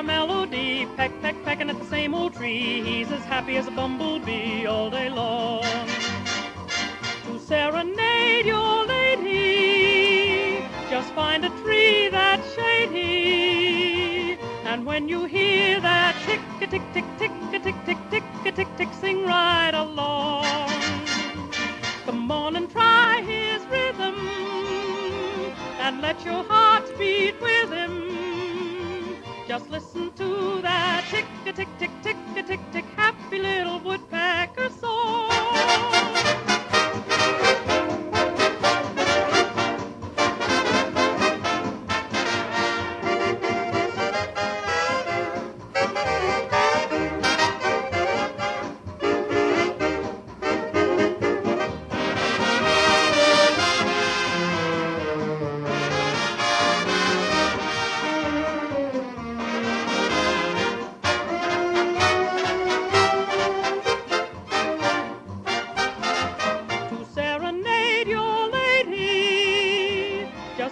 melody, peck, peck, pecking at the same old tree. He's as happy as a bumblebee all day long. To serenade your lady, just find a tree that's shady. And when you hear that tick-a-tick, tick-tick, tick-tick, tick-tick, tick-tick, sing right along. Come on and try his rhythm, and let your heart beat with him. Just listen to that tick-a-tick, tick, tick-a-tick, tick, happy little woodpecker song.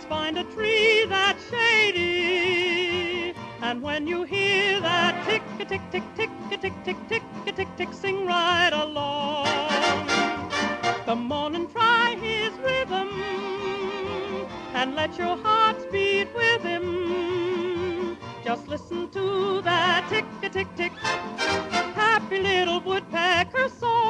Find a tree that's shady, and when you hear that tick-a-tick, tick, tick-a-tick, tick, tick-a-tick, tick, sing right along. Come on and try his rhythm, and let your hearts beat with him. Just listen to that tick-a-tick, tick, happy little woodpecker song.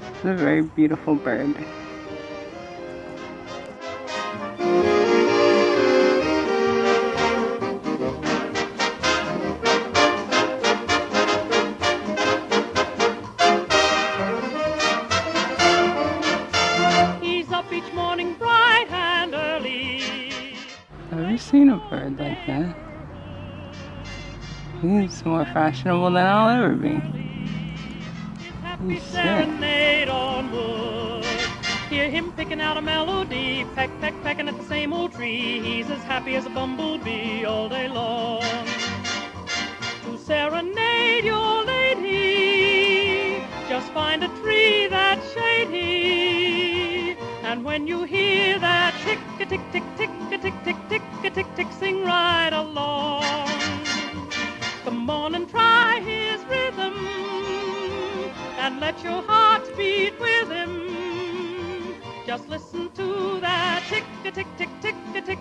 It's a very beautiful bird. He's up each morning bright and early. Have you seen a bird like that? He's more fashionable than I'll ever be. Happy serenade on wood. Hear him picking out a melody, peck, peck, pecking at the same old tree. He's as happy as a bumblebee all day long. To serenade your lady, just find a tree that's shady. And when you hear that tick-a-tick, tick, tick-a-tick, tick, tick-a-tick, tick, sing right along. Come on and try his rhythm, and let your heart beat with him. Just listen to that tick-a-tick, tick, tick-a-tick,